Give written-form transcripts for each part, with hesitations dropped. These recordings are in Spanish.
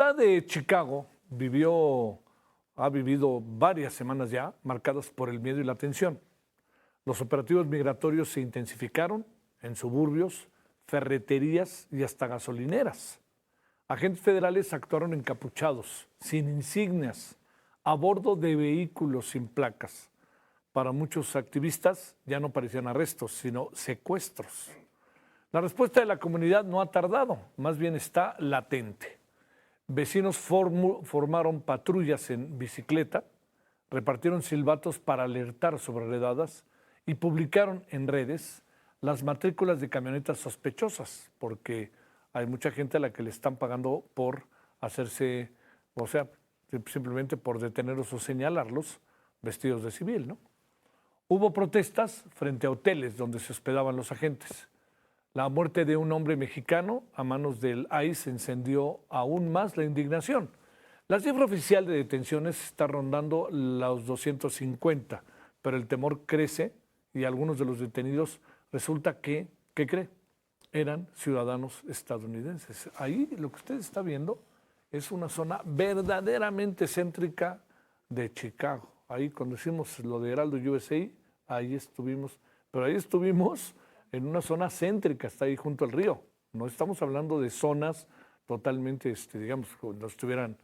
ciudad de Chicago ha vivido varias semanas ya marcadas por el miedo y la tensión. Los operativos migratorios se intensificaron en suburbios, ferreterías y hasta gasolineras. Agentes federales actuaron encapuchados, sin insignias, a bordo de vehículos sin placas. Para muchos activistas ya no parecían arrestos, sino secuestros. La respuesta de la comunidad no ha tardado, más bien está latente. Vecinos formaron patrullas en bicicleta, repartieron silbatos para alertar sobre redadas y publicaron en redes las matrículas de camionetas sospechosas, porque hay mucha gente a la que le están pagando por hacerse, o sea, simplemente por detenerlos o señalarlos vestidos de civil, ¿no? Hubo protestas frente a hoteles donde se hospedaban los agentes. La muerte de un hombre mexicano a manos del ICE encendió aún más la indignación. La cifra oficial de detenciones está rondando los 250, pero el temor crece y algunos de los detenidos resulta que, ¿qué cree? Eran ciudadanos estadounidenses. Ahí lo que usted está viendo es una zona verdaderamente céntrica de Chicago. Ahí cuando hicimos lo de Heraldo USA, ahí estuvimos, pero ahí estuvimos en una zona céntrica, está ahí junto al río. No estamos hablando de zonas totalmente, digamos, cuando estuvieran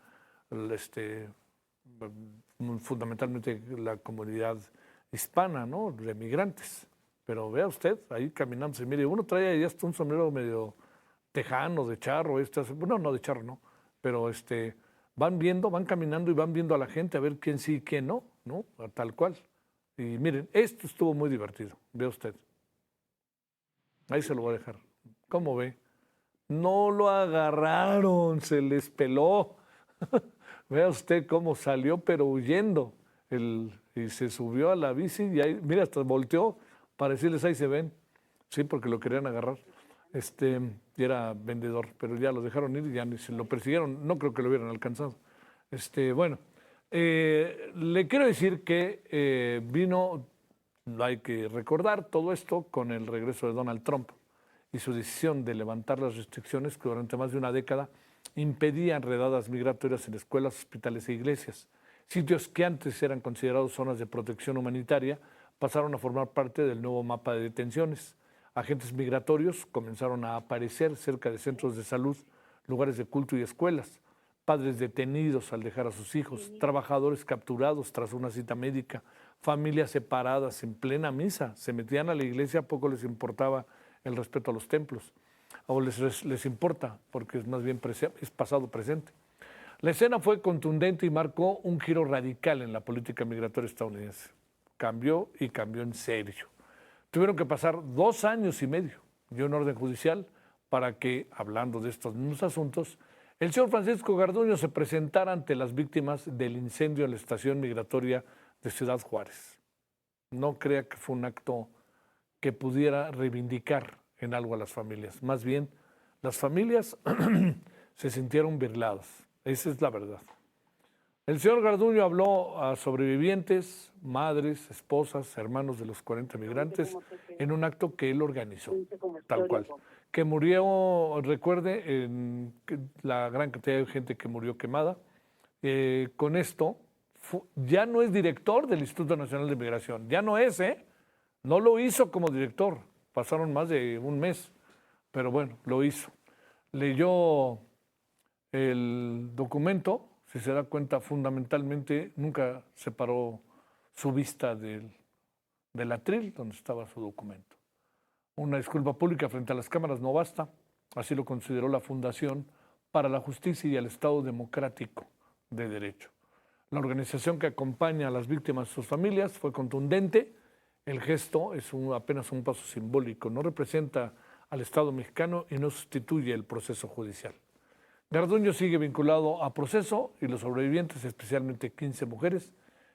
fundamentalmente la comunidad hispana, ¿no? De migrantes. Pero vea usted, ahí caminándose, mire, uno trae ahí hasta un sombrero medio tejano, de charro, no de charro, no, pero van viendo, van caminando y van viendo a la gente a ver quién sí y quién no, ¿no? Tal cual. Y miren, esto estuvo muy divertido, vea usted. Ahí se lo voy a dejar. ¿Cómo ve? No lo agarraron, se les peló. Vea usted cómo salió, pero huyendo. Y se subió a la bici y ahí, mira, hasta volteó para decirles, ahí se ven. Sí, porque lo querían agarrar. Y era vendedor, pero ya lo dejaron ir y ya ni se lo persiguieron. No creo que lo hubieran alcanzado. Bueno, le quiero decir que vino, hay que recordar todo esto con el regreso de Donald Trump y su decisión de levantar las restricciones que durante más de una década impedían redadas migratorias en escuelas, hospitales e iglesias. Sitios que antes eran considerados zonas de protección humanitaria pasaron a formar parte del nuevo mapa de detenciones. Agentes migratorios comenzaron a aparecer cerca de centros de salud, lugares de culto y escuelas. Padres detenidos al dejar a sus hijos, trabajadores capturados tras una cita médica, familias separadas en plena misa. Se metían a la iglesia, poco les importaba el respeto a los templos. O les importa, porque es más bien es pasado presente. La escena fue contundente y marcó un giro radical en la política migratoria estadounidense. Cambió y cambió en serio. Tuvieron que pasar 2 años y medio y un orden judicial para que, hablando de estos mismos asuntos, el señor Francisco Garduño se presentara ante las víctimas del incendio en la estación migratoria de Ciudad Juárez. No crea que fue un acto que pudiera reivindicar en algo a las familias. Más bien, las familias se sintieron burladas. Esa es la verdad. El señor Garduño habló a sobrevivientes, madres, esposas, hermanos de los 40 migrantes en un acto que él organizó, tal cual. Que murió, recuerde, la gran cantidad de gente que murió quemada. Con esto, ya no es director del Instituto Nacional de Migración, ya no es, no lo hizo como director, pasaron más de un mes, pero bueno, lo hizo. Leyó el documento, si se da cuenta, fundamentalmente nunca separó su vista del atril donde estaba su documento. Una disculpa pública frente a las cámaras no basta, así lo consideró la Fundación para la Justicia y el Estado Democrático de Derecho. La organización que acompaña a las víctimas y sus familias fue contundente. El gesto es apenas un paso simbólico, no representa al Estado mexicano y no sustituye el proceso judicial. Garduño sigue vinculado a proceso y los sobrevivientes, especialmente 15 mujeres,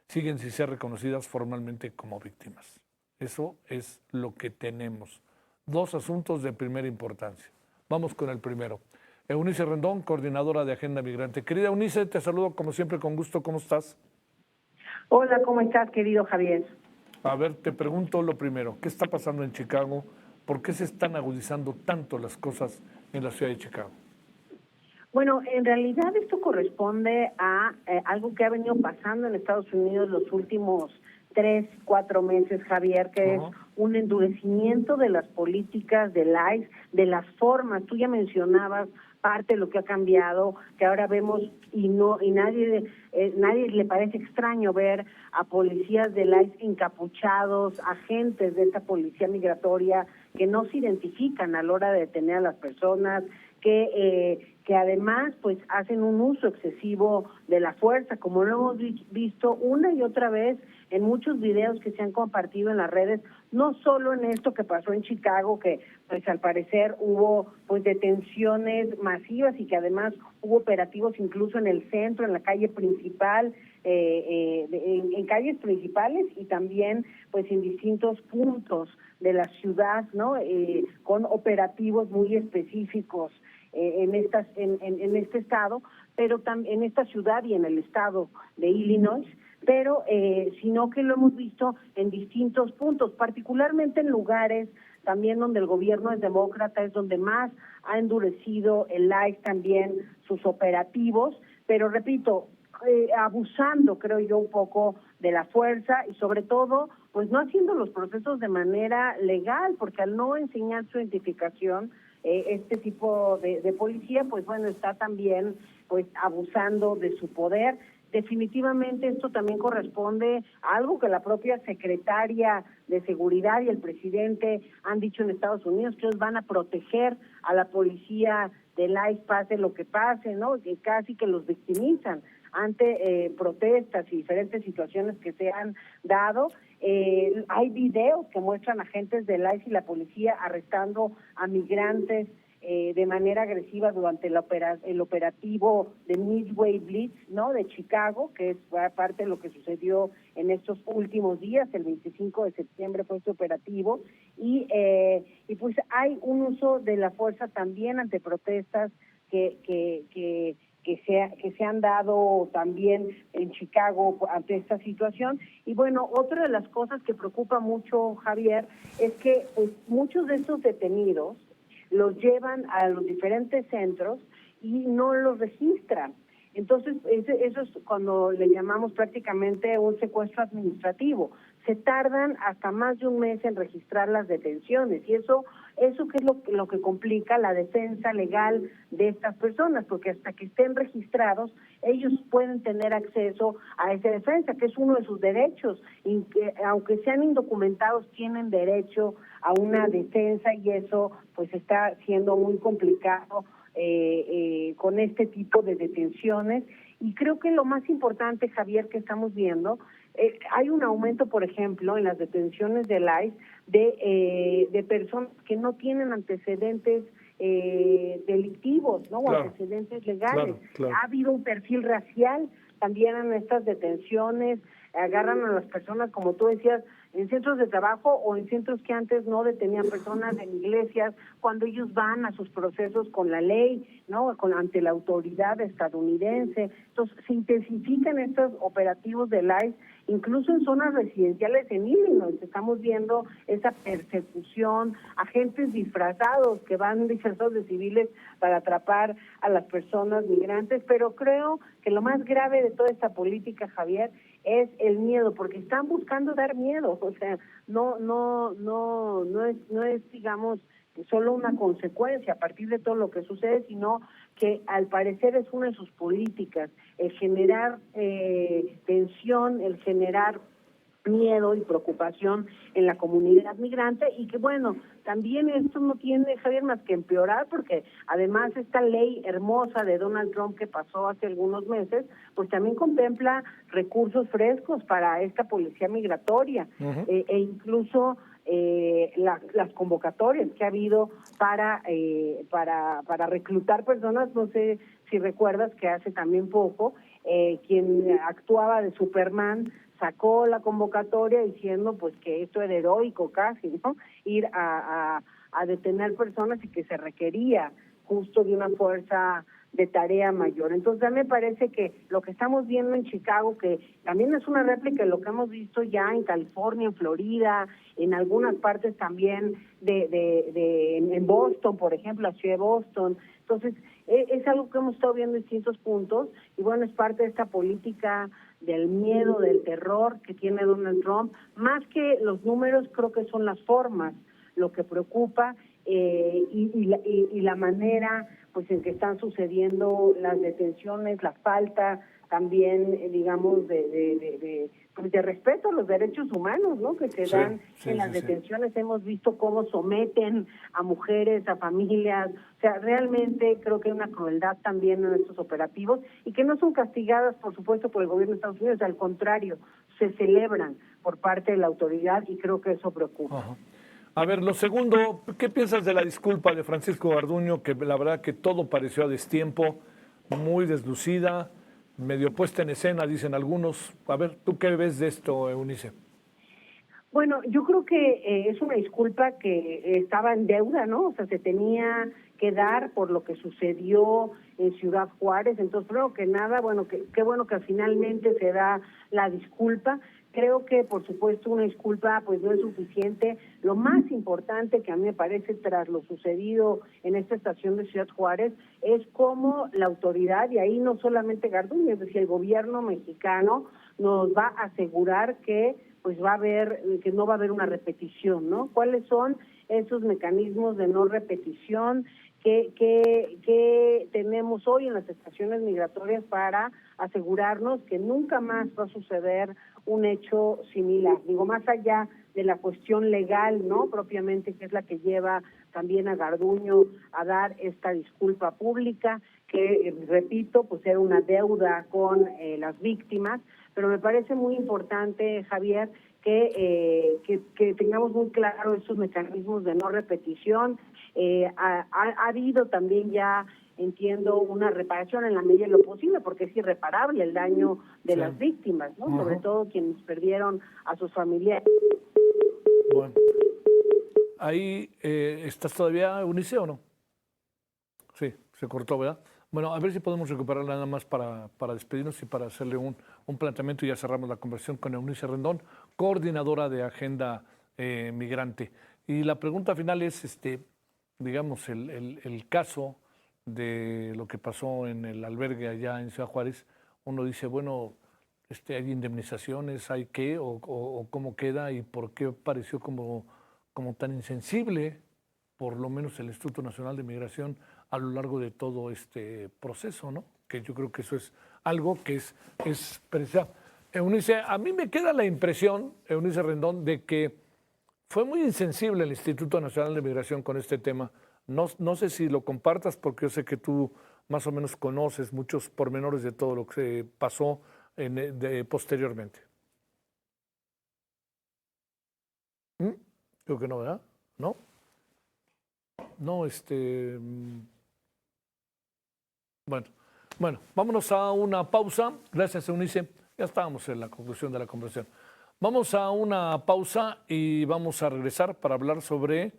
siguen sin ser reconocidas formalmente como víctimas. Eso es lo que tenemos. 2 asuntos de primera importancia. Vamos con el primero. Eunice Rendón, coordinadora de Agenda Migrante. Querida Eunice, te saludo como siempre con gusto. ¿Cómo estás? Hola, ¿cómo estás, querido Javier? A ver, te pregunto lo primero. ¿Qué está pasando en Chicago? ¿Por qué se están agudizando tanto las cosas en la ciudad de Chicago? Bueno, en realidad esto corresponde a algo que ha venido pasando en Estados Unidos los últimos 3, 4 meses, Javier, que es un endurecimiento de las políticas del ICE, de las formas. Tú ya mencionabas parte de lo que ha cambiado, que ahora vemos y nadie le parece extraño ver a policías del ICE encapuchados, agentes de esta policía migratoria que no se identifican a la hora de detener a las personas, que además pues hacen un uso excesivo de la fuerza, como lo hemos visto una y otra vez en muchos videos que se han compartido en las redes, no solo en esto que pasó en Chicago, que pues al parecer hubo pues detenciones masivas y que además hubo operativos incluso en el centro, en la calle principal, en calles principales y también pues en distintos puntos de la ciudad, ¿no? Con operativos muy específicos en este estado, pero también en esta ciudad y en el estado de Illinois, pero sino que lo hemos visto en distintos puntos, particularmente en lugares también donde el gobierno es demócrata, es donde más ha endurecido el ICE también sus operativos, pero repito, abusando, creo yo, un poco de la fuerza y sobre todo, pues no haciendo los procesos de manera legal, porque al no enseñar su identificación, este tipo de policía, pues bueno, está también pues abusando de su poder. Definitivamente esto también corresponde a algo que la propia secretaria de Seguridad y el presidente han dicho en Estados Unidos, que ellos van a proteger a la policía del ICE pase lo que pase, ¿no? Que casi que los victimizan ante protestas y diferentes situaciones que se han dado. Hay videos que muestran agentes del ICE y la policía arrestando a migrantes de manera agresiva durante el operativo de Midway Blitz, ¿no? De Chicago, que es parte de lo que sucedió en estos últimos días. El 25 de septiembre fue este operativo y pues hay un uso de la fuerza también ante protestas que se han dado también en Chicago ante esta situación. Y bueno, otra de las cosas que preocupa mucho, Javier, es que pues, muchos de estos detenidos los llevan a los diferentes centros y no los registran. Entonces, eso es cuando le llamamos prácticamente un secuestro administrativo. Se tardan hasta más de un mes en registrar las detenciones y eso que es lo que complica la defensa legal de estas personas, porque hasta que estén registrados, ellos pueden tener acceso a esa defensa, que es uno de sus derechos, y que, aunque sean indocumentados, tienen derecho a una defensa y eso pues está siendo muy complicado con este tipo de detenciones. Y creo que lo más importante, Javier, que estamos viendo, hay un aumento, por ejemplo, en las detenciones del ICE de personas que no tienen antecedentes delictivos, ¿no? Claro, o antecedentes legales. claro. Ha habido un perfil racial también en estas detenciones, agarran a las personas, como tú decías, en centros de trabajo o en centros que antes no detenían personas en iglesias, cuando ellos van a sus procesos con la ley, ¿no? Ante la autoridad estadounidense. Entonces, se intensifican estos operativos del ICE, incluso en zonas residenciales en Illinois. Estamos viendo esa persecución, agentes disfrazados que van disfrazados de civiles para atrapar a las personas migrantes, pero creo que lo más grave de toda esta política, Javier, es el miedo, porque están buscando dar miedo, o sea, no es digamos solo una consecuencia a partir de todo lo que sucede, sino que al parecer es una de sus políticas, el generar tensión, el generar miedo y preocupación en la comunidad migrante y que bueno, también esto no tiene, Javier, más que empeorar porque además esta ley hermosa de Donald Trump que pasó hace algunos meses, pues también contempla recursos frescos para esta policía migratoria e incluso las convocatorias que ha habido para reclutar personas. No sé si recuerdas que hace también poco quien actuaba de Superman sacó la convocatoria diciendo pues que esto era heroico casi, ¿no? Ir a detener personas y que se requería justo de una fuerza de tarea mayor. Entonces, a mí me parece que lo que estamos viendo en Chicago, que también es una réplica de lo que hemos visto ya en California, en Florida, en algunas partes también en Boston, por ejemplo, la ciudad de Boston. Entonces, Es algo que hemos estado viendo en distintos puntos y bueno, es parte de esta política del miedo, del terror que tiene Donald Trump. Más que los números, creo que son las formas lo que preocupa y la manera pues en que están sucediendo las detenciones, la falta también, digamos, de respeto a los derechos humanos, ¿no? Que se dan en las detenciones. Hemos visto cómo someten a mujeres, a familias. O sea, realmente creo que hay una crueldad también en estos operativos y que no son castigadas, por supuesto, por el gobierno de Estados Unidos. Al contrario, se celebran por parte de la autoridad y creo que eso preocupa. Ajá. A ver, lo segundo, ¿qué piensas de la disculpa de Francisco Garduño? Que la verdad que todo pareció a destiempo, muy deslucida, medio puesta en escena, dicen algunos. A ver, ¿tú qué ves de esto, Eunice? Bueno, yo creo que es una disculpa que estaba en deuda, ¿no? O sea, se tenía que dar por lo que sucedió en Ciudad Juárez. Entonces, creo que nada, bueno, qué bueno que finalmente se da la disculpa. Creo que, por supuesto, una disculpa pues no es suficiente. Lo más importante que a mí me parece tras lo sucedido en esta estación de Ciudad Juárez es cómo la autoridad, y ahí no solamente Garduño, es decir, el gobierno mexicano nos va a asegurar que pues que no va a haber una repetición, ¿no? ¿Cuáles son esos mecanismos de no repetición que tenemos hoy en las estaciones migratorias para asegurarnos que nunca más va a suceder un hecho similar? Digo, más allá de la cuestión legal, ¿no? Propiamente, que es la que lleva también a Garduño a dar esta disculpa pública, que, repito, pues era una deuda con las víctimas, pero me parece muy importante, Javier, que tengamos muy claro estos mecanismos de no repetición. Ha habido también ya, entiendo, una reparación en la medida de lo posible, porque es irreparable el daño de las víctimas, ¿no? Sobre todo quienes perdieron a sus familiares. Bueno, ahí ¿estás todavía, Eunice, o no? Sí, se cortó, ¿verdad? Bueno, a ver si podemos recuperar nada más para despedirnos y para hacerle un planteamiento y ya cerramos la conversación con Eunice Rendón, coordinadora de Agenda Migrante. Y la pregunta final es, digamos, el caso de lo que pasó en el albergue allá en Ciudad Juárez. Uno dice, bueno, ¿hay indemnizaciones? ¿Hay qué? ¿O cómo queda? ¿Y por qué pareció como tan insensible, por lo menos el Instituto Nacional de Migración, a lo largo de todo este proceso, ¿no? Que yo creo que eso es algo que es preciado. Eunice, a mí me queda la impresión, Eunice Rendón, de que fue muy insensible el Instituto Nacional de Migración con este tema. No sé si lo compartas, porque yo sé que tú más o menos conoces muchos pormenores de todo lo que pasó posteriormente. Creo que no, ¿verdad? ¿No? No, Bueno, vámonos a una pausa. Gracias, Eunice. Ya estábamos en la conclusión de la conversación. Vamos a una pausa y vamos a regresar para hablar sobre...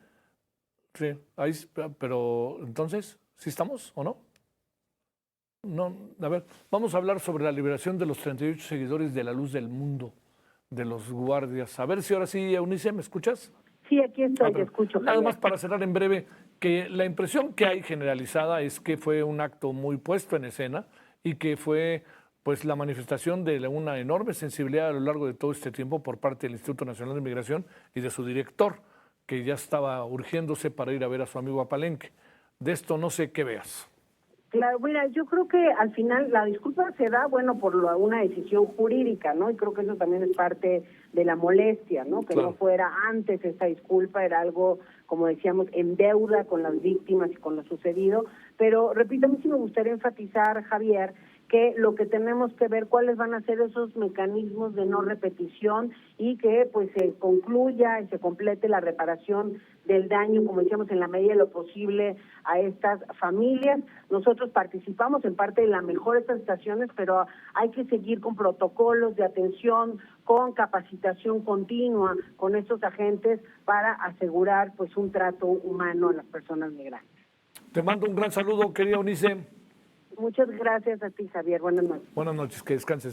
Sí, ahí, pero entonces, ¿sí estamos o no? No, a ver, vamos a hablar sobre la liberación de los 38 seguidores de La Luz del Mundo, de los guardias. A ver si ahora sí, Eunice, ¿me escuchas? Sí, aquí estoy, te escucho. Nada más para cerrar en breve, que la impresión que hay generalizada es que fue un acto muy puesto en escena y que fue pues la manifestación de una enorme sensibilidad a lo largo de todo este tiempo por parte del Instituto Nacional de Migración y de su director, que ya estaba urgiéndose para ir a ver a su amigo a Palenque. De esto no sé qué veas. Claro, mira, yo creo que al final la disculpa se da, bueno, por una decisión jurídica, ¿no? Y creo que eso también es parte de la molestia, ¿no? Que claro, no fuera antes esta disculpa, era algo, como decíamos, en deuda con las víctimas y con lo sucedido. Pero, repito, a mí sí me gustaría enfatizar, Javier, que lo que tenemos que ver cuáles van a ser esos mecanismos de no repetición y que pues se concluya y se complete la reparación del daño, como decíamos, en la medida de lo posible a estas familias. Nosotros participamos en parte de la mejor de estas estaciones, pero hay que seguir con protocolos de atención, con capacitación continua con estos agentes para asegurar pues un trato humano a las personas migrantes. Te mando un gran saludo, querida Eunice. Muchas gracias a ti, Javier. Buenas noches. Buenas noches, que descanses.